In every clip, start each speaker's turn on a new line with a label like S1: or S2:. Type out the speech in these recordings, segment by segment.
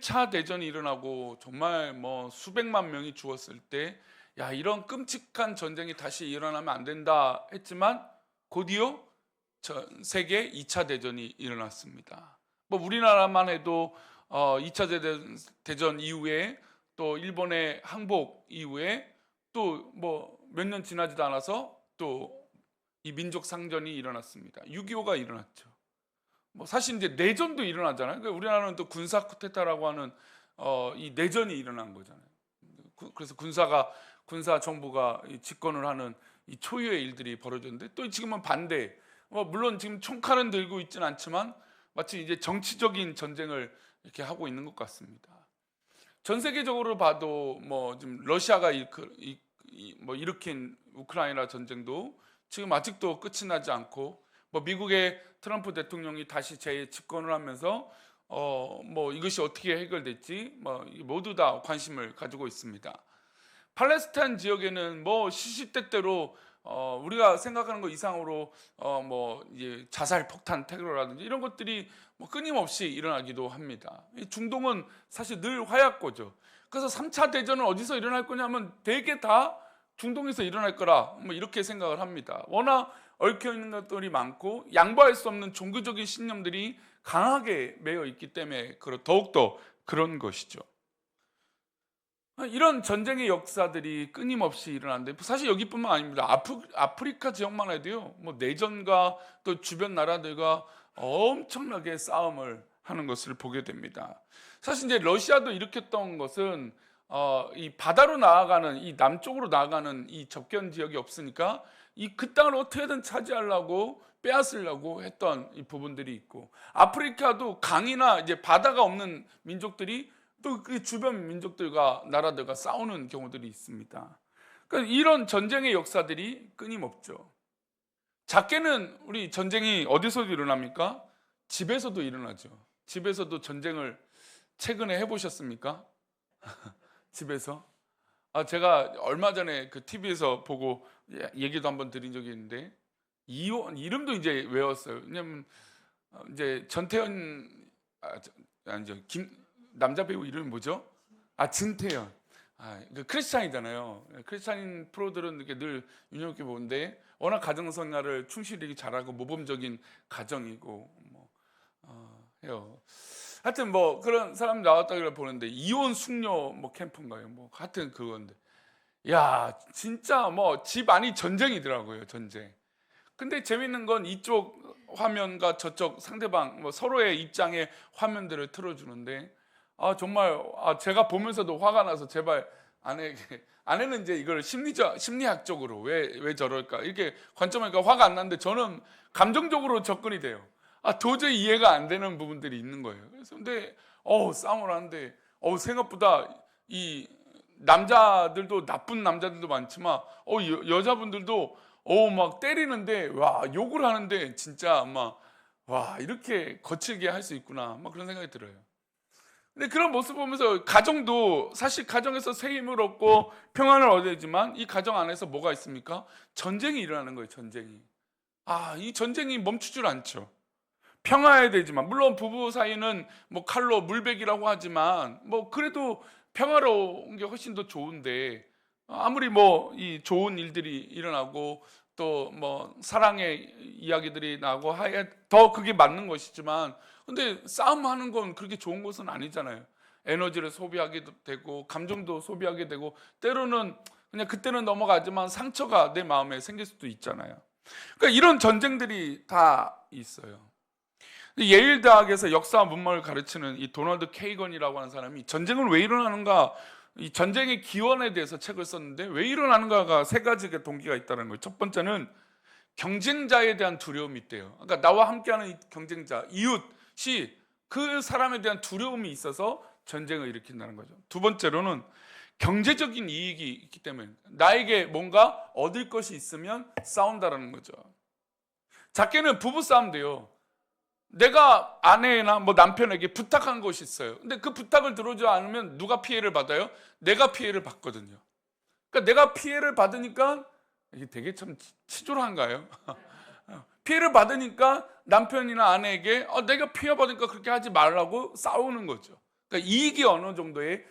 S1: 1차 대전이 일어나고 정말 뭐 수백만 명이 죽었을 때, 야, 이런 끔찍한 전쟁이 다시 일어나면 안 된다 했지만 곧이어 전 세계 2차 대전이 일어났습니다. 뭐 우리나라만 해도 2차 대전 이후에, 또 일본의 항복 이후에, 또 뭐 몇 년 지나지도 않아서 또 이 민족 상전이 일어났습니다. 6.25가 일어났죠. 뭐 사실 이제 내전도 일어나잖아요. 그러니까 우리나라는 또 군사 쿠데타라고 하는 이 내전이 일어난 거잖아요. 그래서 군사 정부가 집권을 하는 이 초유의 일들이 벌어졌는데, 또 지금은 반대. 물론 지금 총칼은 들고 있지는 않지만 마치 이제 정치적인 전쟁을 이렇게 하고 있는 것 같습니다. 전 세계적으로 봐도 뭐 지금 러시아가 일으킨 우크라이나 전쟁도 지금 아직도 끝이 나지 않고, 뭐 미국의 트럼프 대통령이 다시 재집권을 하면서 뭐 이것이 어떻게 해결될지 뭐 모두 다 관심을 가지고 있습니다. 팔레스타인 지역에는 뭐 시시때때로 우리가 생각하는 것 이상으로 뭐 이제 자살 폭탄 테러라든지 이런 것들이 뭐 끊임없이 일어나기도 합니다. 이 중동은 사실 늘 화약고죠. 그래서 3차 대전은 어디서 일어날 거냐면 대개 다 중동에서 일어날 거라 뭐 이렇게 생각을 합니다. 워낙 얽혀 있는 것들이 많고 양보할 수 없는 종교적인 신념들이 강하게 매여 있기 때문에 더욱더 그런 것이죠. 이런 전쟁의 역사들이 끊임없이 일어나는데, 사실 여기뿐만 아닙니다. 아프리카 지역만 해도요, 뭐 내전과 또 주변 나라들과 엄청나게 싸움을 하는 것을 보게 됩니다. 사실 이제 러시아도 일으켰던 것은 이 바다로 나아가는, 이 남쪽으로 나아가는 이 접견 지역이 없으니까 그 땅을 어떻게든 차지하려고 빼앗으려고 했던 이 부분들이 있고, 아프리카도 강이나 이제 바다가 없는 민족들이 또 그 주변 민족들과 나라들과 싸우는 경우들이 있습니다. 그러니까 이런 전쟁의 역사들이 끊임없죠. 작게는 우리 전쟁이 어디서도 일어납니까? 집에서도 일어나죠. 집에서도 전쟁을 최근에 해보셨습니까? 집에서? 제가 얼마 전에 그 TV에서 보고 얘기도 한번 드린 적이 있는데, 이름도 이제 외웠어요. 왜냐면 이제 전태현, 아니죠, 남자 배우 이름이 뭐죠? 진태현. 그 크리스찬이잖아요. 크리스찬인 프로들은 이렇게 늘 윤영롭게 보는데, 워낙 가정생활을 충실히 잘하고 모범적인 가정이고 뭐 해요. 하여튼 뭐 그런 사람 나왔다고 보는데, 이혼 숙녀 뭐 캠프인가요? 뭐 하여튼 그건데, 야 진짜 뭐 집 안이 전쟁이더라고요, 전쟁. 근데 재밌는 건 이쪽 화면과 저쪽 상대방 뭐 서로의 입장의 화면들을 틀어주는데, 정말 제가 보면서도 화가 나서 제발 아내는 이제 이걸 심리학적으로 왜 저럴까 이렇게 관점하니까 화가 안 나는데, 저는 감정적으로 접근이 돼요. 도저히 이해가 안 되는 부분들이 있는 거예요. 그래서 근데 싸움을 하는데 생각보다 이 남자들도, 나쁜 남자들도 많지만 여자분들도 막 때리는데, 와, 욕을 하는데 진짜 와, 이렇게 거칠게 할 수 있구나 막 그런 생각이 들어요. 근데 그런 모습 보면서, 가정도 사실 가정에서 새 힘을 얻고 평안을 얻어야지만 이 가정 안에서 뭐가 있습니까? 전쟁이 일어나는 거예요, 전쟁이. 이 전쟁이 멈추질 않죠. 평화해야 되지만, 물론 부부 사이는 뭐 칼로 물베기라고 하지만 뭐 그래도 평화로운 게 훨씬 더 좋은데, 아무리 뭐 이 좋은 일들이 일어나고 또 뭐 사랑의 이야기들이 나고 하에 더 그게 맞는 것이지만, 근데 싸움하는 건 그렇게 좋은 것은 아니잖아요. 에너지를 소비하게 되고 감정도 소비하게 되고, 때로는 그냥 그때는 넘어가지만 상처가 내 마음에 생길 수도 있잖아요. 그러니까 이런 전쟁들이 다 있어요. 예일 대학에서 역사와 문명을 가르치는 이 도널드 케이건이라고 하는 사람이 전쟁은 왜 일어나는가, 이 전쟁의 기원에 대해서 책을 썼는데, 왜 일어나는가가 세 가지의 동기가 있다는 거예요. 첫 번째는 경쟁자에 대한 두려움이 있대요. 그러니까 나와 함께하는 이 경쟁자, 이웃이 그 사람에 대한 두려움이 있어서 전쟁을 일으킨다는 거죠. 두 번째로는 경제적인 이익이 있기 때문에, 나에게 뭔가 얻을 것이 있으면 싸운다라는 거죠. 작게는 부부 싸움도요, 내가 아내나 뭐 남편에게 부탁한 것이 있어요. 근데 그 부탁을 들어주지 않으면 누가 피해를 받아요? 내가 피해를 받거든요. 그러니까 내가 피해를 받으니까, 이게 되게 참 치졸한가요? 피해를 받으니까 남편이나 아내에게 내가 피해 받으니까 그렇게 하지 말라고 싸우는 거죠. 그러니까 이익이 어느 정도의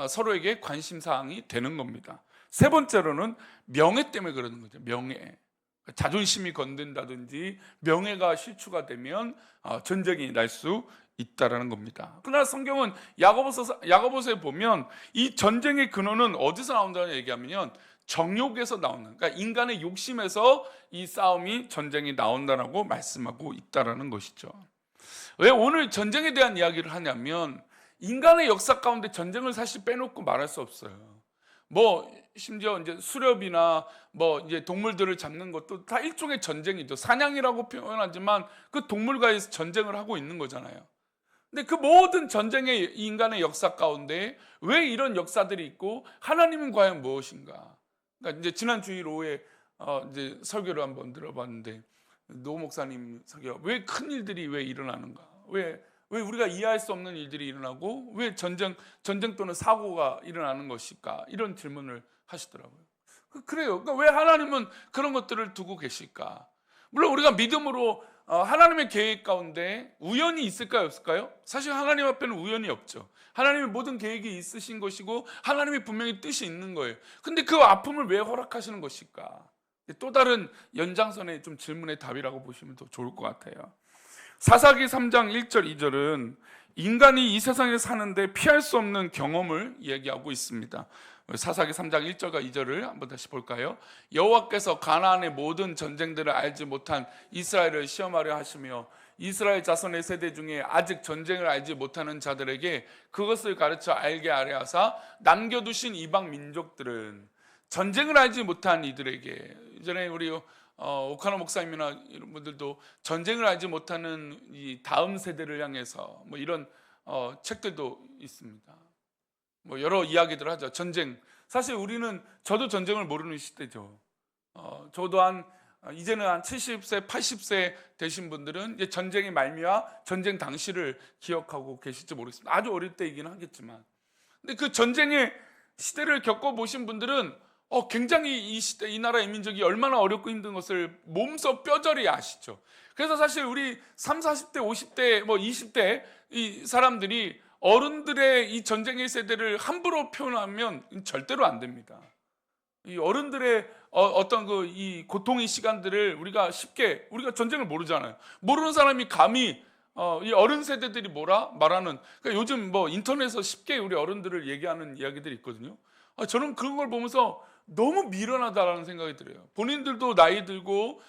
S1: 서로에게 관심사항이 되는 겁니다. 세 번째로는 명예 때문에 그러는 거죠. 명예. 자존심이 건든다든지 명예가 실추가 되면 전쟁이 날 수 있다라는 겁니다. 그러나 성경은 야고보서에 보면 이 전쟁의 근원은 어디서 나온다는 얘기하면 정욕에서 나오는, 그러니까 인간의 욕심에서 이 싸움이 전쟁이 나온다라고 말씀하고 있다라는 것이죠. 왜 오늘 전쟁에 대한 이야기를 하냐면 인간의 역사 가운데 전쟁을 사실 빼놓고 말할 수 없어요. 뭐 심지어 이제 수렵이나 뭐 이제 동물들을 잡는 것도 다 일종의 전쟁이죠. 사냥이라고 표현하지만 그 동물과의 전쟁을 하고 있는 거잖아요. 근데 그 모든 전쟁의 인간의 역사 가운데 왜 이런 역사들이 있고 하나님은 과연 무엇인가? 그러니까 이제 지난 주일 오후에 이제 설교를 한번 들어봤는데 노 목사님 설교, 왜 큰 일들이 왜 일어나는가? 왜 우리가 이해할 수 없는 일들이 일어나고 왜 전쟁 또는 사고가 일어나는 것일까? 이런 질문을 하시더라고요. 그래요. 그러니까 왜 하나님은 그런 것들을 두고 계실까? 물론 우리가 믿음으로 하나님의 계획 가운데 우연이 있을까요, 없을까요? 사실 하나님 앞에는 우연이 없죠. 하나님의 모든 계획이 있으신 것이고 하나님의 분명히 뜻이 있는 거예요. 근데 그 아픔을 왜 허락하시는 것일까? 또 다른 연장선의 좀 질문의 답이라고 보시면 더 좋을 것 같아요. 사사기 3장 1절 2절은 인간이 이 세상에 사는데 피할 수 없는 경험을 얘기하고 있습니다. 사사기 3장 1절과 2절을 한번 다시 볼까요? 여호와께서 가나안의 모든 전쟁들을 알지 못한 이스라엘을 시험하려 하시며 이스라엘 자손의 세대 중에 아직 전쟁을 알지 못하는 자들에게 그것을 가르쳐 알게 하려 하사 남겨두신 이방 민족들은 전쟁을 알지 못한 이들에게, 이전에 우리 오카노 목사님이나 이런 분들도 전쟁을 알지 못하는 이 다음 세대를 향해서 뭐 이런 책들도 있습니다. 뭐 여러 이야기들 하죠. 전쟁. 사실 저도 전쟁을 모르는 시대죠. 저도 이제는 한 70세, 80세 되신 분들은 이제 전쟁의 말미와 전쟁 당시를 기억하고 계실지 모르겠습니다. 아주 어릴 때이긴 하겠지만. 근데 그 전쟁의 시대를 겪어보신 분들은 굉장히 이 시대, 이 나라의 민족이 얼마나 어렵고 힘든 것을 몸소 뼈저리 아시죠. 그래서 사실 우리 30, 40대, 50대, 뭐 20대 이 사람들이 어른들의 이 전쟁의 세대를 함부로 표현하면 절대로 안 됩니다. 이 어른들의 어떤 이 고통의 시간들을 우리가 전쟁을 모르잖아요. 모르는 사람이 감히 이 어른 세대들이 뭐라 말하는, 그러니까 요즘 뭐 인터넷에서 쉽게 우리 어른들을 얘기하는 이야기들이 있거든요. 저는 그런 걸 보면서 너무 미련하다라는 생각이 들어요. 본인들도 나이 들고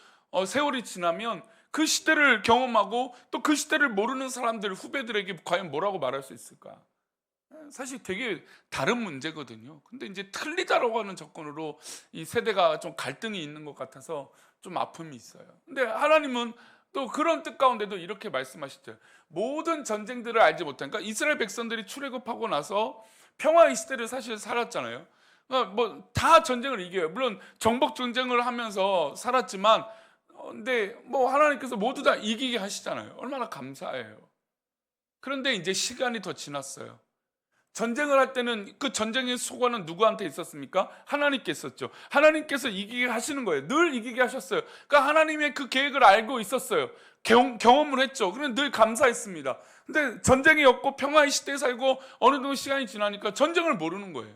S1: 세월이 지나면 그 시대를 경험하고 또 그 시대를 모르는 사람들, 후배들에게 과연 뭐라고 말할 수 있을까? 사실 되게 다른 문제거든요. 근데 이제 틀리다라고 하는 접근으로 이 세대가 좀 갈등이 있는 것 같아서 좀 아픔이 있어요. 근데 하나님은 또 그런 뜻 가운데도 이렇게 말씀하시죠. 모든 전쟁들을 알지 못한, 그러니까 이스라엘 백성들이 출애굽하고 나서 평화의 시대를 사실 살았잖아요. 뭐 다 전쟁을 이겨요. 물론 정복 전쟁을 하면서 살았지만 근데 뭐 하나님께서 모두 다 이기게 하시잖아요. 얼마나 감사해요. 그런데 이제 시간이 더 지났어요. 전쟁을 할 때는 그 전쟁의 수고는 누구한테 있었습니까? 하나님께 있었죠. 하나님께서 이기게 하시는 거예요. 늘 이기게 하셨어요. 그러니까 하나님의 그 계획을 알고 있었어요. 경험을 했죠. 그럼 늘 감사했습니다. 근데 전쟁이 없고 평화의 시대에 살고 어느 정도 시간이 지나니까 전쟁을 모르는 거예요.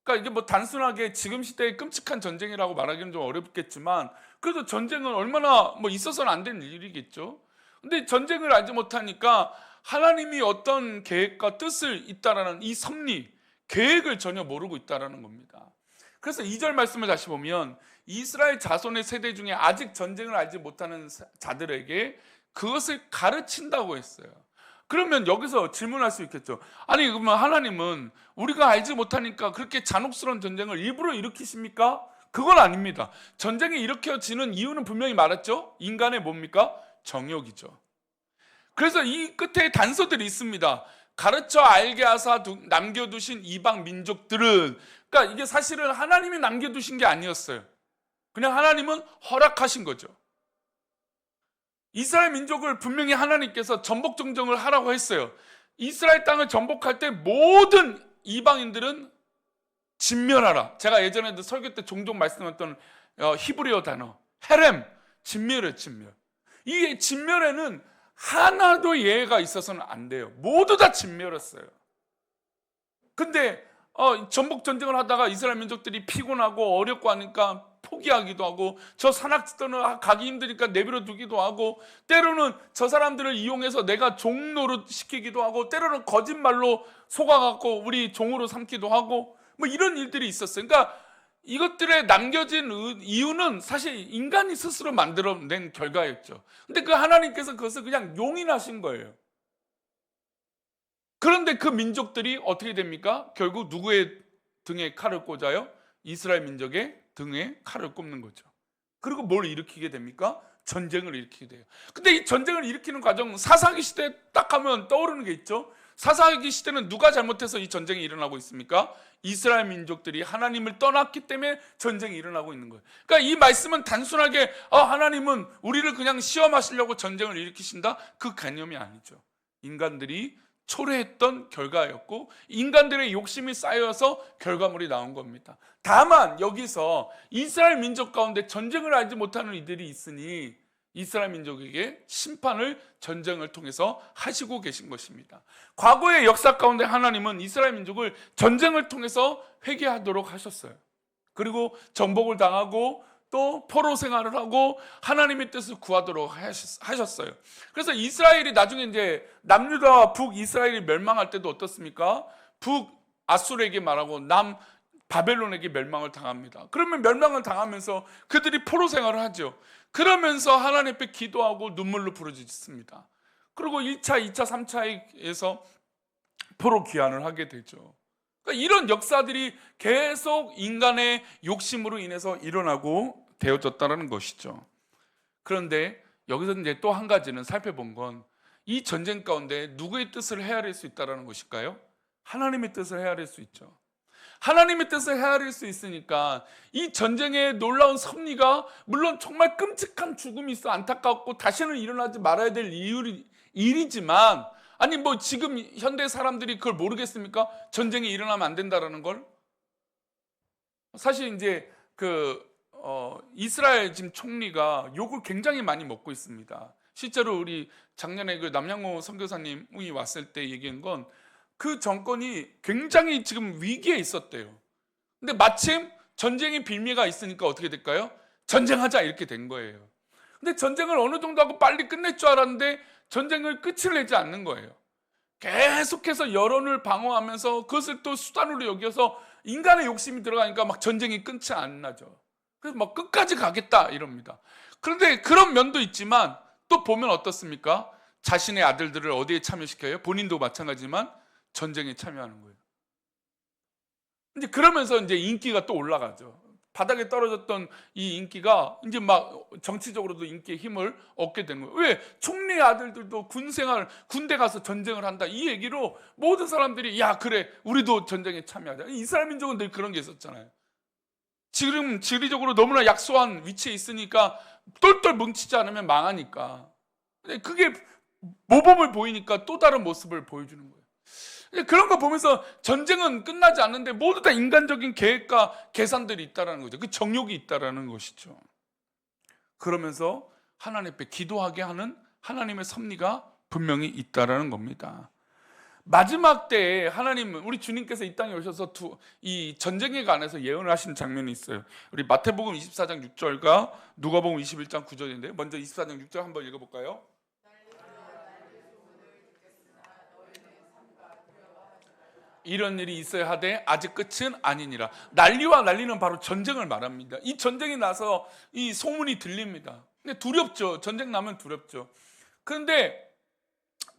S1: 그러니까 이게 뭐 단순하게 지금 시대의 끔찍한 전쟁이라고 말하기는 좀 어렵겠지만 그래도 전쟁은 얼마나 뭐 있어서는 안 되는 일이겠죠. 근데 전쟁을 알지 못하니까 하나님이 어떤 계획과 뜻을 있다라는 이 섭리, 계획을 전혀 모르고 있다라는 겁니다. 그래서 2절 말씀을 다시 보면 이스라엘 자손의 세대 중에 아직 전쟁을 알지 못하는 자들에게 그것을 가르친다고 했어요. 그러면 여기서 질문할 수 있겠죠. 아니 그러면 하나님은 우리가 알지 못하니까 그렇게 잔혹스러운 전쟁을 일부러 일으키십니까? 그건 아닙니다. 전쟁이 일으켜지는 이유는 분명히 말했죠. 인간의 뭡니까? 정욕이죠. 그래서 이 끝에 단서들이 있습니다. 가르쳐 알게 하사 남겨두신 이방 민족들은, 그러니까 이게 사실은 하나님이 남겨두신 게 아니었어요. 그냥 하나님은 허락하신 거죠. 이스라엘 민족을 분명히 하나님께서 전복 정정을 하라고 했어요. 이스라엘 땅을 전복할 때 모든 이방인들은 진멸하라. 제가 예전에도 설교 때 종종 말씀했던 히브리어 단어 헤렘, 진멸이에요. 진멸. 이 진멸에는 하나도 예외가 있어서는 안 돼요. 모두 다 진멸했어요. 근데 전복 전쟁을 하다가 이스라엘 민족들이 피곤하고 어렵고 하니까 포기하기도 하고, 저 산악지대는 가기 힘드니까 내버려 두기도 하고, 때로는 저 사람들을 이용해서 내가 종노릇 시키기도 하고, 때로는 거짓말로 속아갖고 우리 종으로 삼기도 하고, 뭐 이런 일들이 있었어요. 그러니까 이것들에 남겨진 이유는 사실 인간이 스스로 만들어낸 결과였죠. 근데 그 하나님께서 그것을 그냥 용인하신 거예요. 그런데 그 민족들이 어떻게 됩니까? 결국 누구의 등에 칼을 꽂아요? 이스라엘 민족의 등에 칼을 꼽는 거죠. 그리고 뭘 일으키게 됩니까? 전쟁을 일으키게 돼요. 근데 이 전쟁을 일으키는 과정, 사사기 시대 딱 하면 떠오르는 게 있죠. 사사기 시대는 누가 잘못해서 이 전쟁이 일어나고 있습니까? 이스라엘 민족들이 하나님을 떠났기 때문에 전쟁이 일어나고 있는 거예요. 그러니까 이 말씀은 단순하게 하나님은 우리를 그냥 시험하시려고 전쟁을 일으키신다, 그 개념이 아니죠. 인간들이 초래했던 결과였고, 인간들의 욕심이 쌓여서 결과물이 나온 겁니다. 다만 여기서 이스라엘 민족 가운데 전쟁을 알지 못하는 이들이 있으니 이스라엘 민족에게 심판을 전쟁을 통해서 하시고 계신 것입니다. 과거의 역사 가운데 하나님은 이스라엘 민족을 전쟁을 통해서 회개하도록 하셨어요. 그리고 정복을 당하고 또 포로 생활을 하고 하나님의 뜻을 구하도록 하셨어요. 그래서 이스라엘이 나중에 이제 남유다와 북이스라엘이 멸망할 때도 어떻습니까? 북아수르에게 말하고 남바벨론에게 멸망을 당합니다. 그러면 멸망을 당하면서 그들이 포로 생활을 하죠. 그러면서 하나님 앞에 기도하고 눈물로 부르짖습니다. 그리고 1차, 2차, 3차에서 포로 귀환을 하게 되죠. 그러니까 이런 역사들이 계속 인간의 욕심으로 인해서 일어나고 되어졌다는 것이죠. 그런데 여기서 이제 또 한 가지는 살펴본 건, 이 전쟁 가운데 누구의 뜻을 헤아릴 수 있다는 것일까요? 하나님의 뜻을 헤아릴 수 있죠. 하나님의 뜻을 헤아릴 수 있으니까 이 전쟁의 놀라운 섭리가, 물론 정말 끔찍한 죽음이 있어 안타깝고 다시는 일어나지 말아야 될 일이지만, 아니 뭐 지금 현대 사람들이 그걸 모르겠습니까? 전쟁이 일어나면 안 된다라는 걸. 사실 이제 이스라엘 지금 총리가 욕을 굉장히 많이 먹고 있습니다. 실제로 우리 작년에 그 남양호 선교사님이 왔을 때 얘기한 건, 그 정권이 굉장히 지금 위기에 있었대요. 근데 마침 전쟁의 빌미가 있으니까 어떻게 될까요? 전쟁하자 이렇게 된 거예요. 근데 전쟁을 어느 정도 하고 빨리 끝낼 줄 알았는데 전쟁을 끝을 내지 않는 거예요. 계속해서 여론을 방어하면서 그것을 또 수단으로 여겨서 인간의 욕심이 들어가니까 막 전쟁이 끊지 않나죠. 그래서 막 끝까지 가겠다 이럽니다. 그런데 그런 면도 있지만 또 보면 어떻습니까? 자신의 아들들을 어디에 참여시켜요? 본인도 마찬가지지만 전쟁에 참여하는 거예요. 이제 그러면서 이제 인기가 또 올라가죠. 바닥에 떨어졌던 이 인기가 이제 막 정치적으로도 인기의 힘을 얻게 되는 거예요. 왜? 총리의 아들들도 군대 가서 전쟁을 한다, 이 얘기로 모든 사람들이 야 그래 우리도 전쟁에 참여하자. 이스라엘 민족은 늘 그런 게 있었잖아요. 지금 지리적으로 너무나 약소한 위치에 있으니까 똘똘 뭉치지 않으면 망하니까. 그게 모범을 보이니까 또 다른 모습을 보여주는 거예요. 그런 거 보면서 전쟁은 끝나지 않는데 모두 다 인간적인 계획과 계산들이 있다는 거죠. 그 정욕이 있다는 것이죠. 그러면서 하나님 앞에 기도하게 하는 하나님의 섭리가 분명히 있다는 겁니다. 마지막 때에 하나님은, 우리 주님께서 이 땅에 오셔서 이 전쟁에 관해서 예언을 하신 장면이 있어요. 우리 마태복음 24장 6절과 누가복음 21장 9절인데요. 먼저 24장 6절 한번 읽어볼까요? 이런 일이 있어야 하되 아직 끝은 아니니라. 난리와 난리는 바로 전쟁을 말합니다. 이 전쟁이 나서 이 소문이 들립니다. 근데 두렵죠. 전쟁 나면 두렵죠. 그런데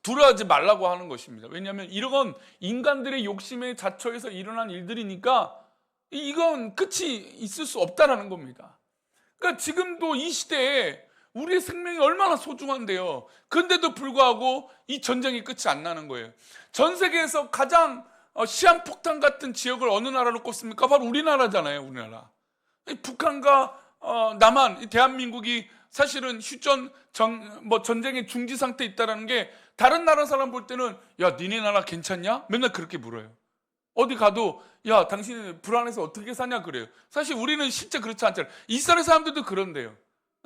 S1: 두려워하지 말라고 하는 것입니다. 왜냐하면 이런 인간들의 욕심에 자초해서 일어난 일들이니까 이건 끝이 있을 수 없다라는 겁니다. 그러니까 지금도 이 시대에 우리의 생명이 얼마나 소중한데요. 그런데도 불구하고 이 전쟁이 끝이 안 나는 거예요. 전 세계에서 가장 시한폭탄 같은 지역을 어느 나라로 꼽습니까? 바로 우리나라잖아요. 우리나라. 북한과 남한, 대한민국이 사실은 전쟁의 중지 상태에 있다는 게, 다른 나라 사람 볼 때는 야 니네 나라 괜찮냐? 맨날 그렇게 물어요. 어디 가도 야 당신 불안해서 어떻게 사냐 그래요. 사실 우리는 실제 그렇지 않잖아요. 이스라엘 사람들도 그런데요.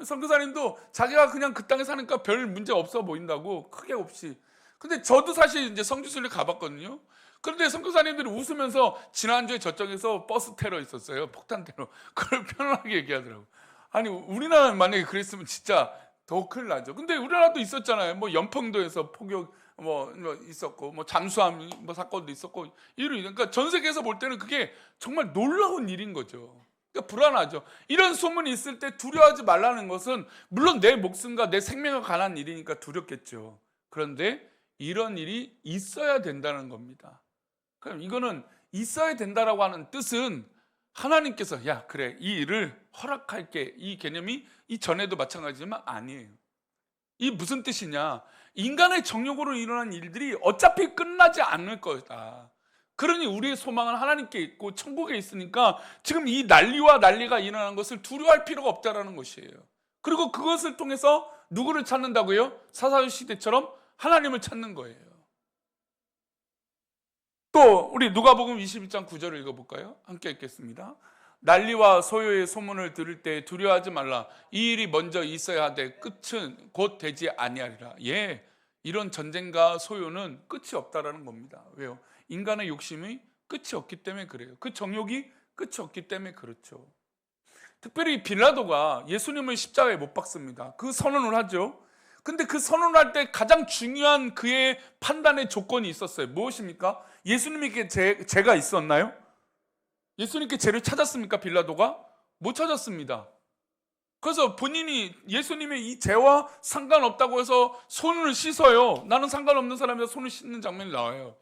S1: 선교사님도 자기가 그냥 그 땅에 사니까 별 문제 없어 보인다고, 크게 없이. 근데 저도 사실 이제 성지순례 가봤거든요. 그런데 선교사님들이 웃으면서 지난주에 저쪽에서 버스 테러 있었어요. 폭탄 테러. 그걸 편안하게 얘기하더라고. 아니, 우리나라 만약에 그랬으면 진짜 더 큰일 나죠. 근데 우리나라도 있었잖아요. 뭐 연평도에서 폭격 뭐 있었고, 뭐 잠수함 뭐 사건도 있었고, 그러니까 전 세계에서 볼 때는 그게 정말 놀라운 일인 거죠. 그러니까 불안하죠. 이런 소문이 있을 때 두려워하지 말라는 것은 물론 내 목숨과 내 생명에 관한 일이니까 두렵겠죠. 그런데 이런 일이 있어야 된다는 겁니다. 그럼 이거는 있어야 된다라고 하는 뜻은 하나님께서 야 그래 이 일을 허락할게, 이 개념이 이전에도 마찬가지지만 아니에요. 이 무슨 뜻이냐, 인간의 정욕으로 일어난 일들이 어차피 끝나지 않을 거다. 그러니 우리의 소망은 하나님께 있고 천국에 있으니까 지금 이 난리가 일어난 것을 두려워할 필요가 없다라는 것이에요. 그리고 그것을 통해서 누구를 찾는다고요? 사사시대처럼 하나님을 찾는 거예요. 또 우리 누가복음 21장 9절을 읽어볼까요? 함께 읽겠습니다. 난리와 소요의 소문을 들을 때 두려워하지 말라. 이 일이 먼저 있어야 하되 끝은 곧 되지 아니하리라. 예, 이런 전쟁과 소요는 끝이 없다라는 겁니다. 왜요? 인간의 욕심이 끝이 없기 때문에 그래요. 그 정욕이 끝이 없기 때문에 그렇죠. 특별히 빌라도가 예수님을 십자가에 못 박습니다. 그 선언을 하죠. 근데 그 선언을 할 때 가장 중요한 그의 판단의 조건이 있었어요. 무엇입니까? 예수님에게 죄가 있었나요? 예수님께 죄를 찾았습니까? 빌라도가? 못 찾았습니다. 그래서 본인이 예수님의 이 죄와 상관없다고 해서 손을 씻어요. 나는 상관없는 사람이라 손을 씻는 장면이 나와요.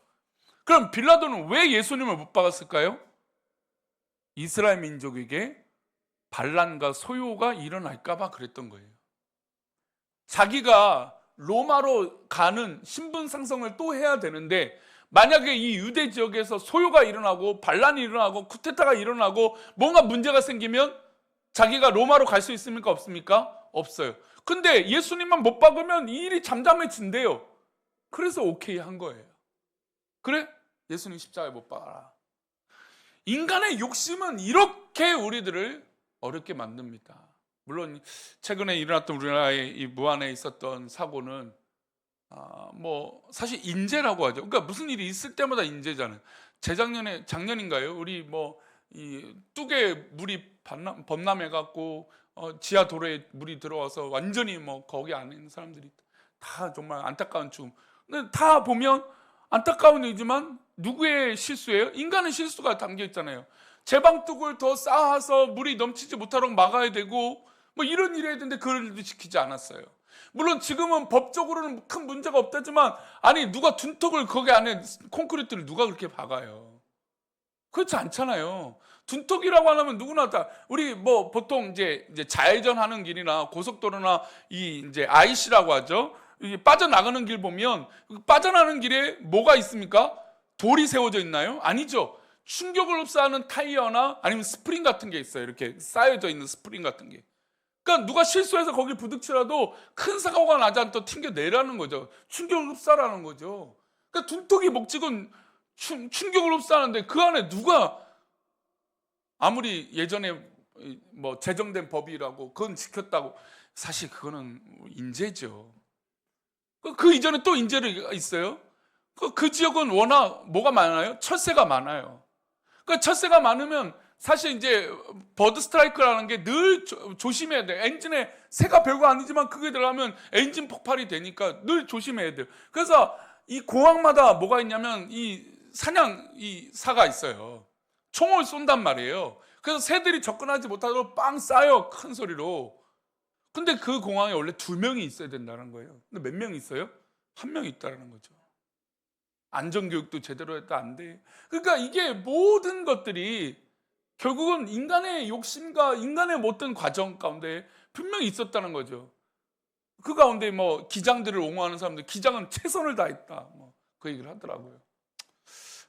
S1: 그럼 빌라도는 왜 예수님을 못 박았을까요? 이스라엘 민족에게 반란과 소요가 일어날까 봐 그랬던 거예요. 자기가 로마로 가는 신분 상승을 또 해야 되는데 만약에 이 유대 지역에서 소요가 일어나고 반란이 일어나고 쿠데타가 일어나고 뭔가 문제가 생기면 자기가 로마로 갈 수 있습니까? 없습니까? 없어요. 근데 예수님만 못 박으면 이 일이 잠잠해진대요. 그래서 오케이 한 거예요. 그래? 예수님 십자가에 못 박아라. 인간의 욕심은 이렇게 우리들을 어렵게 만듭니다. 물론 최근에 일어났던 우리나라의 이 무안에 있었던 사고는 뭐 사실 인재라고 하죠. 그러니까 무슨 일이 있을 때마다 인재잖아요. 작년인가요? 우리 뭐 이 뚝에 물이 범람해 갖고 지하 도로에 물이 들어와서 완전히 뭐 거기 안에 있는 사람들이 다 정말 안타까운 죽음. 근데 다 보면 안타까운 일이지만 누구의 실수예요? 인간의 실수가 담겨 있잖아요. 제방뚝을 더 쌓아서 물이 넘치지 못하도록 막아야 되고 뭐 이런 일을 해야 되는데 그걸 일도 지키지 않았어요. 물론 지금은 법적으로는 큰 문제가 없다지만 아니 누가 둔턱을 거기 안에 콘크리트를 누가 그렇게 박아요? 그렇지 않잖아요. 둔턱이라고 하면 누구나 다 우리 뭐 보통 이제 좌회전하는 길이나 고속도로나 이 이제 IC라고 하죠. 빠져나가는 길 보면 빠져나가는 길에 뭐가 있습니까? 돌이 세워져 있나요? 아니죠. 충격을 흡수하는 타이어나 아니면 스프링 같은 게 있어요. 이렇게 쌓여져 있는 스프링 같은 게. 그러니까 누가 실수해서 거기 부딪히라도 큰 사고가 나지 않도록 튕겨내라는 거죠. 충격을 흡수하라는 거죠. 그러니까 둔턱이 목적은 충격을 흡수하는데 그 안에 누가 아무리 예전에 뭐 제정된 법이라고 그건 지켰다고 사실 그거는 인재죠. 그 이전에 또 인재가 있어요. 그 지역은 워낙 뭐가 많아요? 철새가 많아요. 그러니까 철새가 많으면 사실 이제 버드 스트라이크라는 게 늘 조심해야 돼요. 엔진에 새가 별거 아니지만 그게 들어가면 엔진 폭발이 되니까 늘 조심해야 돼요. 그래서 이 공항마다 뭐가 있냐면 이 사가 있어요. 총을 쏜단 말이에요. 그래서 새들이 접근하지 못하도록 빵 쏴요. 큰 소리로. 근데 그 공항에 원래 2명이 있어야 된다는 거예요. 근데 몇 명 있어요? 1명 있다는 거죠. 안전교육도 제대로 해도 안 돼. 그러니까 이게 모든 것들이 결국은 인간의 욕심과 인간의 못된 과정 가운데 분명히 있었다는 거죠. 그 가운데 뭐 기장들을 옹호하는 사람들, 기장은 최선을 다했다. 뭐 그 얘기를 하더라고요.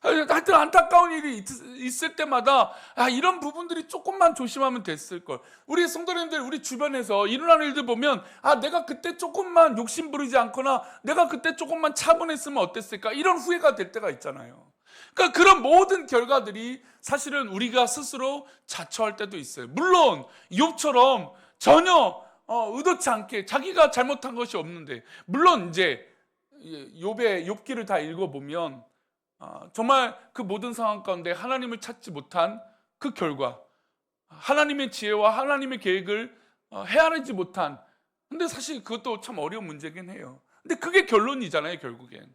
S1: 하여튼 안타까운 일이 있을 때마다 이런 부분들이 조금만 조심하면 됐을 걸. 우리 성도님들 우리 주변에서 일어나는 일들 보면 내가 그때 조금만 욕심 부리지 않거나 내가 그때 조금만 차분했으면 어땠을까 이런 후회가 될 때가 있잖아요. 그러니까 그런 모든 결과들이 사실은 우리가 스스로 자초할 때도 있어요. 물론 욥처럼 전혀 의도치 않게 자기가 잘못한 것이 없는데, 물론 이제 욥의 욥기를 다 읽어보면 정말 그 모든 상황 가운데 하나님을 찾지 못한 그 결과, 하나님의 지혜와 하나님의 계획을 헤아리지 못한, 근데 사실 그것도 참 어려운 문제긴 해요. 근데 그게 결론이잖아요, 결국엔.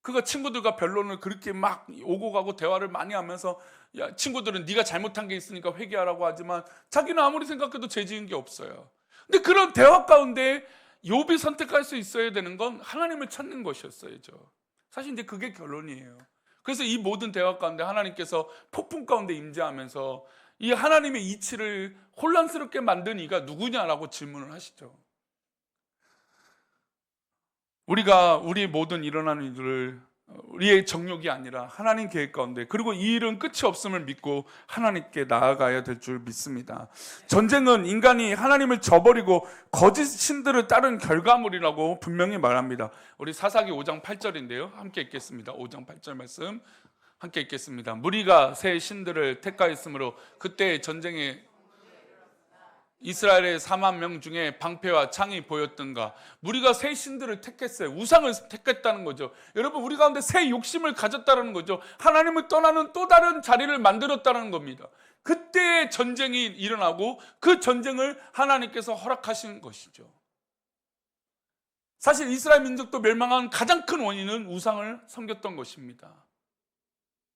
S1: 그가 친구들과 변론을 그렇게 막 오고 가고 대화를 많이 하면서, 야, 친구들은 네가 잘못한 게 있으니까 회개하라고 하지만 자기는 아무리 생각해도 죄 지은 게 없어요. 근데 그런 대화 가운데 욥이 선택할 수 있어야 되는 건 하나님을 찾는 것이었어야죠. 사실 이제 그게 결론이에요. 그래서 이 모든 대화 가운데 하나님께서 폭풍 가운데 임재하면서 이 하나님의 이치를 혼란스럽게 만든 이가 누구냐라고 질문을 하시죠. 우리가 우리 모든 일어나는 일을 우리의 정욕이 아니라 하나님 계획 가운데, 그리고 이 일은 끝이 없음을 믿고 하나님께 나아가야 될 줄 믿습니다. 전쟁은 인간이 하나님을 저버리고 거짓 신들을 따른 결과물이라고 분명히 말합니다. 우리 사사기 5장 8절인데요, 함께 읽겠습니다. 5장 8절 말씀 함께 읽겠습니다. 무리가 새 신들을 택하였으므로 그때 전쟁에 이스라엘의 4만 명 중에 방패와 창이 보였던가. 무리가 새 신들을 택했어요. 우상을 택했다는 거죠. 여러분, 우리 가운데 새 욕심을 가졌다는 거죠. 하나님을 떠나는 또 다른 자리를 만들었다는 겁니다. 그때 전쟁이 일어나고 그 전쟁을 하나님께서 허락하신 것이죠. 사실 이스라엘 민족도 멸망한 가장 큰 원인은 우상을 섬겼던 것입니다.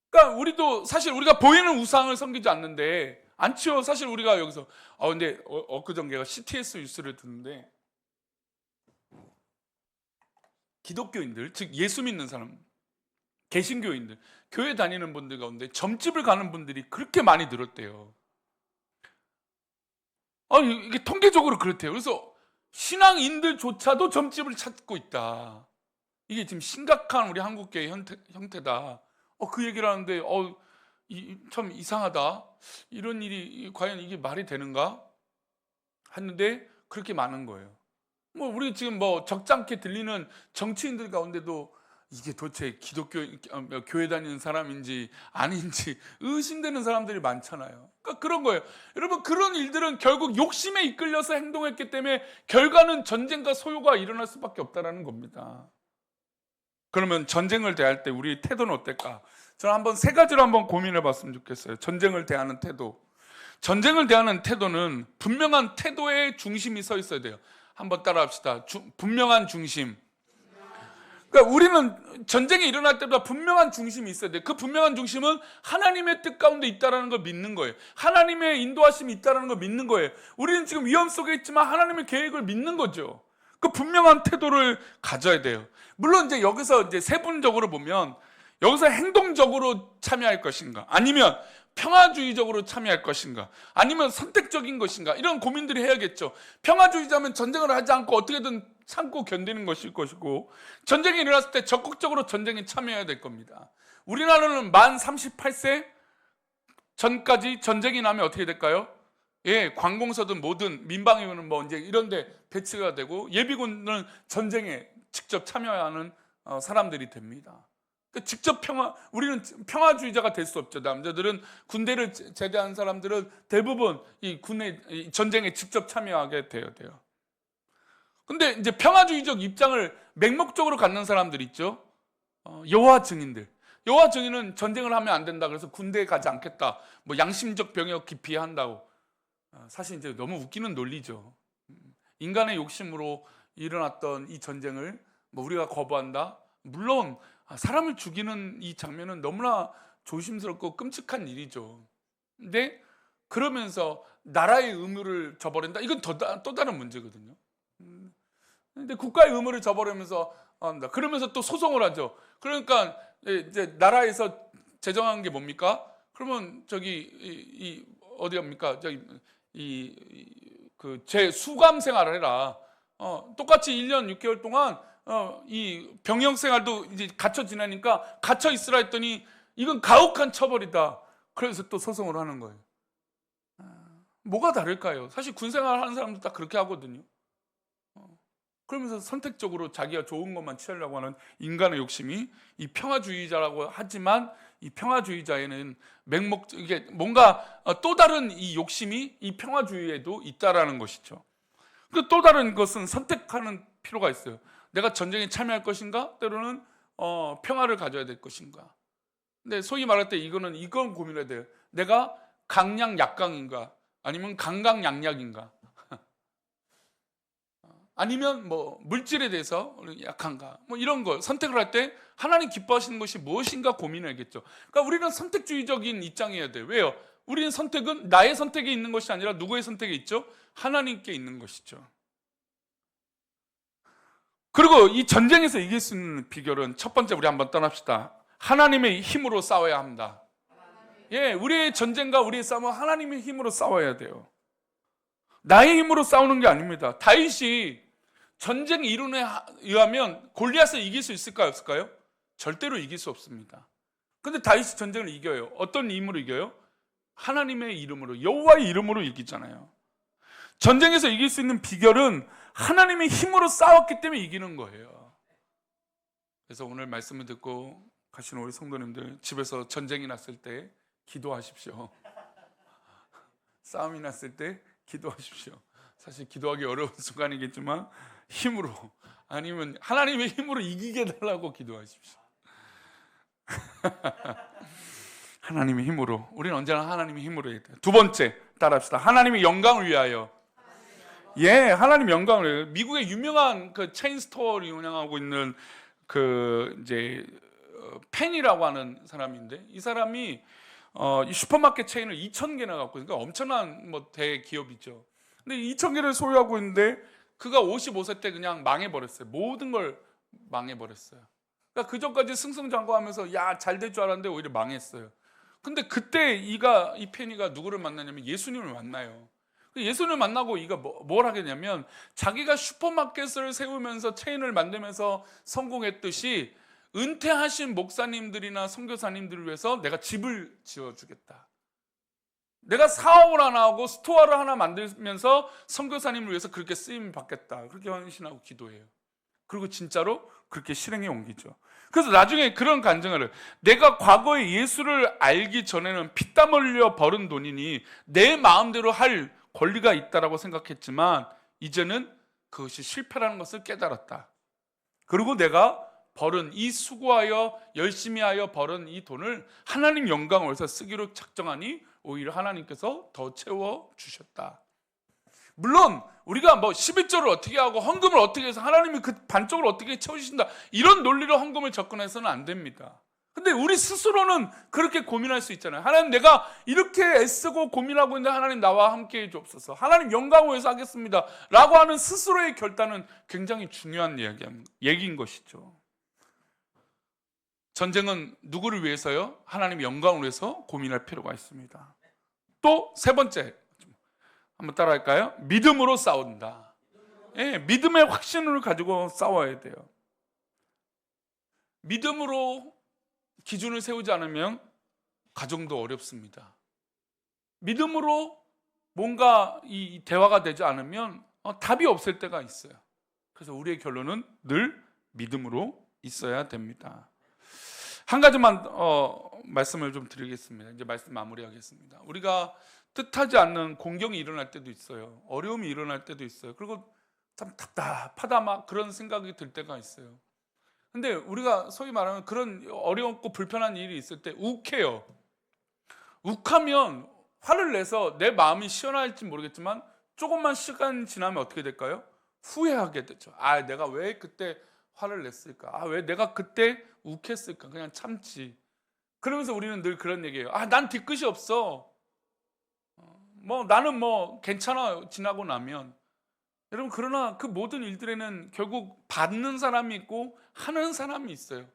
S1: 그러니까 우리도 사실 우리가 보이는 우상을 섬기지 않지요. 사실 우리가 여기서 근데 엊그저께가 CTS 뉴스를 듣는데, 기독교인들, 즉 예수 믿는 사람, 개신교인들, 교회 다니는 분들 가운데 점집을 가는 분들이 그렇게 많이 늘었대요. 이게 통계적으로 그렇대요. 그래서 신앙인들조차도 점집을 찾고 있다. 이게 지금 심각한 우리 한국교회 형태다. 그 얘기를 하는데 참 이상하다. 이런 일이 과연 이게 말이 되는가 했는데 그렇게 많은 거예요. 우리 지금 적잖게 들리는 정치인들 가운데도 이게 도대체 기독교 교회 다니는 사람인지 아닌지 의심되는 사람들이 많잖아요. 그러니까 그런 거예요. 여러분, 그런 일들은 결국 욕심에 이끌려서 행동했기 때문에 결과는 전쟁과 소요가 일어날 수밖에 없다라는 겁니다. 그러면 전쟁을 대할 때 우리 태도는 어떨까? 저는 한번 세 가지로 한번 고민해 봤으면 좋겠어요. 전쟁을 대하는 태도. 전쟁을 대하는 태도는 분명한 태도의 중심이 서 있어야 돼요. 한번 따라 합시다. 분명한 중심. 그러니까 우리는 전쟁이 일어날 때마다 분명한 중심이 있어야 돼요. 그 분명한 중심은 하나님의 뜻 가운데 있다는 걸 믿는 거예요. 하나님의 인도하심이 있다는 걸 믿는 거예요. 우리는 지금 위험 속에 있지만 하나님의 계획을 믿는 거죠. 그 분명한 태도를 가져야 돼요. 물론 이제 여기서 이제 세분적으로 보면, 여기서 행동적으로 참여할 것인가, 아니면 평화주의적으로 참여할 것인가, 아니면 선택적인 것인가, 이런 고민들이 해야겠죠. 평화주의자면 전쟁을 하지 않고 어떻게든 참고 견디는 것일 것이고, 전쟁이 일어났을 때 적극적으로 전쟁에 참여해야 될 겁니다. 우리나라는 만 38세 전까지 전쟁이 나면 어떻게 될까요? 관공서든 뭐든 민방위는 이제 이런 데 배치가 되고, 예비군은 전쟁에 직접 참여하는 사람들이 됩니다. 직접 우리는 평화주의자가 될 수 없죠. 남자들은, 군대를 제대한 사람들은 대부분 이 군의 전쟁에 직접 참여하게 돼야 돼요. 근데 이제 평화주의적 입장을 맹목적으로 갖는 사람들 있죠. 여호와 증인들. 여호와 증인은 전쟁을 하면 안 된다. 그래서 군대에 가지 않겠다. 양심적 병역 기피한다고. 사실 이제 너무 웃기는 논리죠. 인간의 욕심으로 일어났던 이 전쟁을 우리가 거부한다? 물론 사람을 죽이는 이 장면은 너무나 조심스럽고 끔찍한 일이죠. 근데 그러면서 나라의 의무를 저버린다? 이건 또 다른 문제거든요. 근데 국가의 의무를 저버리면서 한다. 그러면서 또 소송을 하죠. 그러니까 이제 나라에서 제정한 게 뭡니까? 그러면 저기 어디 갑니까? 제 수감 생활을 해라. 똑같이 1년 6개월 동안 이 병영 생활도 이제 갇혀 지내니까 갇혀 있으라 했더니 이건 가혹한 처벌이다. 그래서 또 소송을 하는 거예요. 뭐가 다를까요? 사실 군 생활 하는 사람도 다 그렇게 하거든요. 그러면서 선택적으로 자기가 좋은 것만 취하려고 하는 인간의 욕심이, 이 평화주의자라고 하지만 이 평화주의자에는 이게 뭔가 또 다른 이 욕심이 이 평화주의에도 있다라는 것이죠. 그 또 다른 것은 선택하는 필요가 있어요. 내가 전쟁에 참여할 것인가? 때로는 평화를 가져야 될 것인가? 근데 소위 말할 때 이건 고민해야 돼요. 내가 강약 약강인가? 아니면 강강 약약인가? 아니면 뭐 물질에 대해서 약한가? 뭐 이런 거 선택을 할 때 하나님 기뻐하시는 것이 무엇인가 고민해야겠죠. 그러니까 우리는 선택주의적인 입장이어야 돼요. 왜요? 우리는 선택은 나의 선택에 있는 것이 아니라 누구의 선택에 있죠? 하나님께 있는 것이죠. 그리고 이 전쟁에서 이길 수 있는 비결은 첫 번째 우리 한번 떠납시다. 하나님의 힘으로 싸워야 합니다. 예, 우리의 전쟁과 우리의 싸움은 하나님의 힘으로 싸워야 돼요. 나의 힘으로 싸우는 게 아닙니다. 다윗이 전쟁 이론에 의하면 골리앗을 이길 수 있을까요? 없을까요? 절대로 이길 수 없습니다. 근데 다윗이 전쟁을 이겨요. 어떤 힘으로 이겨요? 하나님의 이름으로, 여호와의 이름으로 이기잖아요. 전쟁에서 이길 수 있는 비결은 하나님의 힘으로 싸웠기 때문에 이기는 거예요. 그래서 오늘 말씀을 듣고 가시는 우리 성도님들, 집에서 전쟁이 났을 때 기도하십시오. 싸움이 났을 때 기도하십시오. 사실 기도하기 어려운 순간이겠지만 힘으로, 아니면 하나님의 힘으로 이기게 해달라고 기도하십시오. 하나님의 힘으로. 우리는 언제나 하나님의 힘으로 해야 돼요. 두 번째 따라합시다. 하나님의 영광을 위하여. 예, 하나님 영광을 위하여. 미국의 유명한 그 체인 스토어를 운영하고 있는 그 이제 펜이라고 하는 사람인데, 이 사람이 이 슈퍼마켓 체인을 2,000개나 갖고 있으니까 엄청난 뭐 대기업이죠. 근데 2,000개를 소유하고 있는데 그가 55세 때 그냥 망해버렸어요. 모든 걸 망해버렸어요. 그러니까 그 전까지 승승장구하면서 야, 잘 될 줄 알았는데 오히려 망했어요. 근데 그때 이 페니가 누구를 만나냐면 예수님을 만나요. 예수님을 만나고 이가 뭘 하겠냐면 자기가 슈퍼마켓을 세우면서 체인을 만들면서 성공했듯이 은퇴하신 목사님들이나 선교사님들을 위해서 내가 집을 지어주겠다. 내가 사업을 하나 하고 스토어를 하나 만들면서 선교사님을 위해서 그렇게 쓰임을 받겠다. 그렇게 헌신하고 기도해요. 그리고 진짜로 그렇게 실행에 옮기죠. 그래서 나중에 그런 간증을 해요. 내가 과거에 예수를 알기 전에는 피땀 흘려 벌은 돈이니 내 마음대로 할 권리가 있다라고 생각했지만 이제는 그것이 실패라는 것을 깨달았다. 그리고 내가 벌은 이 수고하여 열심히 하여 벌은 이 돈을 하나님 영광을 위해서 쓰기로 작정하니 오히려 하나님께서 더 채워 주셨다. 물론 우리가 뭐 11조를 어떻게 하고 헌금을 어떻게 해서 하나님이 그 반쪽을 어떻게 채워주신다, 이런 논리로 헌금을 접근해서는 안 됩니다. 근데 우리 스스로는 그렇게 고민할 수 있잖아요. 하나님, 내가 이렇게 애쓰고 고민하고 있는데 하나님 나와 함께 해주옵소서, 하나님 영광을 위해서 하겠습니다 라고 하는 스스로의 결단은 굉장히 중요한 얘기인 것이죠. 전쟁은 누구를 위해서요? 하나님 영광을 위해서 고민할 필요가 있습니다. 또 세 번째, 한번 따라할까요? 믿음으로 싸운다. 예, 믿음의 확신을 가지고 싸워야 돼요. 믿음으로 기준을 세우지 않으면 가정도 어렵습니다. 믿음으로 뭔가 이 대화가 되지 않으면 답이 없을 때가 있어요. 그래서 우리의 결론은 늘 믿음으로 있어야 됩니다. 한 가지만 말씀을 좀 드리겠습니다. 이제 말씀 마무리하겠습니다. 우리가 뜻하지 않는 공경이 일어날 때도 있어요. 어려움이 일어날 때도 있어요. 그리고 참 답답하다 막 그런 생각이 들 때가 있어요. 근데 우리가 소위 말하면 그런 어렵고 불편한 일이 있을 때 욱해요. 욱하면 화를 내서 내 마음이 시원할지 모르겠지만 조금만 시간 지나면 어떻게 될까요? 후회하게 되죠. 아, 내가 왜 그때 화를 냈을까? 아, 왜 내가 그때 욱했을까? 그냥 참지. 그러면서 우리는 늘 그런 얘기예요. 아, 난 뒤끝이 없어. 나는 괜찮아, 지나고 나면. 여러분, 그러나 그 모든 일들에는 결국 받는 사람이 있고 하는 사람이 있어요.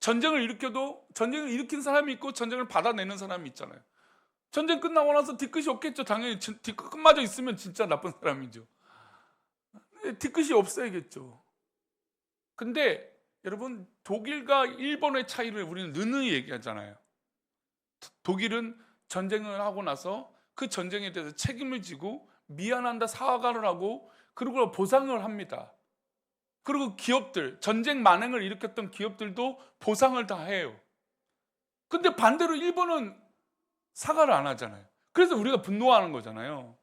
S1: 전쟁을 일으킨 사람이 있고 전쟁을 받아내는 사람이 있잖아요. 전쟁 끝나고 나서 뒤끝이 없겠죠. 당연히 뒤끝마저 있으면 진짜 나쁜 사람이죠. 뒤끝이 없어야겠죠. 근데 여러분, 독일과 일본의 차이를 우리는 느느이 얘기하잖아요. 독일은 전쟁을 하고 나서 그 전쟁에 대해서 책임을 지고 미안한다 사과를 하고 그리고 보상을 합니다. 그리고 기업들, 전쟁 만행을 일으켰던 기업들도 보상을 다 해요. 근데 반대로 일본은 사과를 안 하잖아요. 그래서 우리가 분노하는 거잖아요.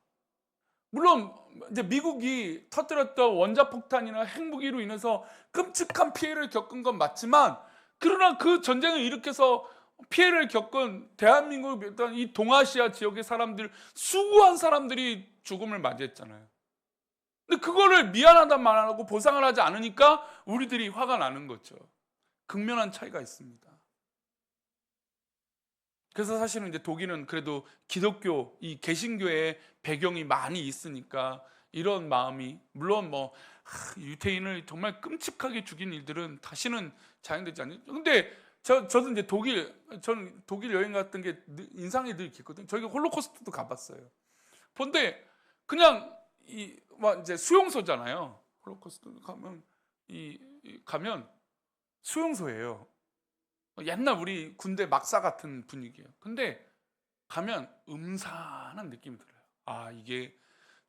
S1: 물론 이제 미국이 터뜨렸던 원자폭탄이나 핵무기로 인해서 끔찍한 피해를 겪은 건 맞지만, 그러나 그 전쟁을 일으켜서 피해를 겪은 대한민국 이 동아시아 지역의 사람들, 수고한 사람들이 죽음을 맞이했잖아요. 근데 그거를 미안하단 말 안 하고 보상을 하지 않으니까 우리들이 화가 나는 거죠. 극명한 차이가 있습니다. 그래서 사실은 이제 독일은 그래도 기독교, 이 개신교의 배경이 많이 있으니까 이런 마음이, 물론 뭐 유태인을 정말 끔찍하게 죽인 일들은 다시는 자행되지 않는. 근데 저도 이제 저는 독일 여행 갔던 게 인상이 늘 깊거든요. 저희 홀로코스트도 가봤어요. 근데 그냥 막 이제 수용소잖아요. 홀로코스트 가면 수용소예요. 옛날 우리 군대 막사 같은 분위기예요. 근데 가면 음산한 느낌이 들어요. 아, 이게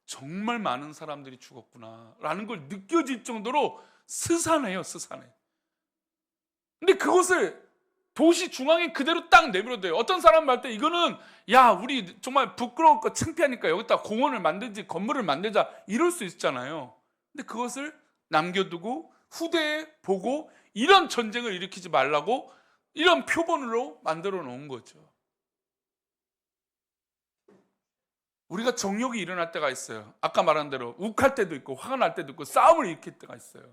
S1: 정말 많은 사람들이 죽었구나 라는 걸 느껴질 정도로 스산해요, 스산해. 근데 그것을 도시 중앙에 그대로 딱 내버려둬요. 어떤 사람 말 때 이거는, 야, 우리 정말 부끄러울까 창피하니까 여기다 공원을 만들지 건물을 만들자 이럴 수 있잖아요. 근데 그것을 남겨두고 후대에 보고 이런 전쟁을 일으키지 말라고 이런 표본으로 만들어 놓은 거죠. 우리가 정욕이 일어날 때가 있어요. 아까 말한 대로 욱할 때도 있고 화가 날 때도 있고 싸움을 일으킬 때가 있어요.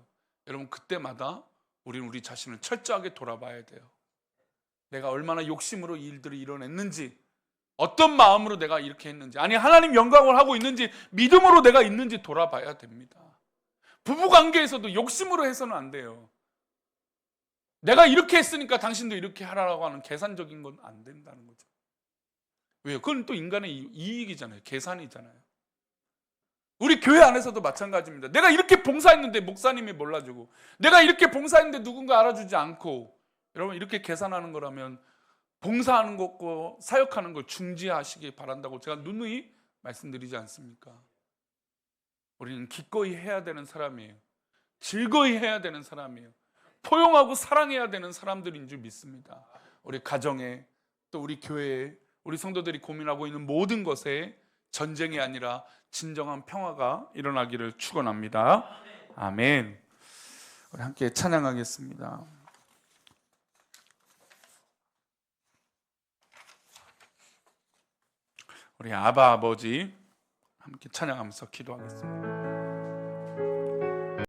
S1: 여러분, 그때마다 우리는 우리 자신을 철저하게 돌아봐야 돼요. 내가 얼마나 욕심으로 이 일들을 이뤄냈는지, 어떤 마음으로 내가 이렇게 했는지, 아니 하나님 영광을 하고 있는지, 믿음으로 내가 있는지 돌아봐야 됩니다. 부부관계에서도 욕심으로 해서는 안 돼요. 내가 이렇게 했으니까 당신도 이렇게 하라고 하는 계산적인 건 안 된다는 거죠. 왜요? 그건 또 인간의 이익이잖아요. 계산이잖아요. 우리 교회 안에서도 마찬가지입니다. 내가 이렇게 봉사했는데 목사님이 몰라주고, 내가 이렇게 봉사했는데 누군가 알아주지 않고, 여러분 이렇게 계산하는 거라면 봉사하는 것과 사역하는 걸 중지하시기 바란다고 제가 누누이 말씀드리지 않습니까? 우리는 기꺼이 해야 되는 사람이에요. 즐거이 해야 되는 사람이에요. 포용하고 사랑해야 되는 사람들인 줄 믿습니다. 우리 가정에, 또 우리 교회에, 우리 성도들이 고민하고 있는 모든 것에 전쟁이 아니라 진정한 평화가 일어나기를 축원합니다. 아멘. 우리 함께 찬양하겠습니다. 우리 아바 아버지 함께 찬양하면서 기도하겠습니다.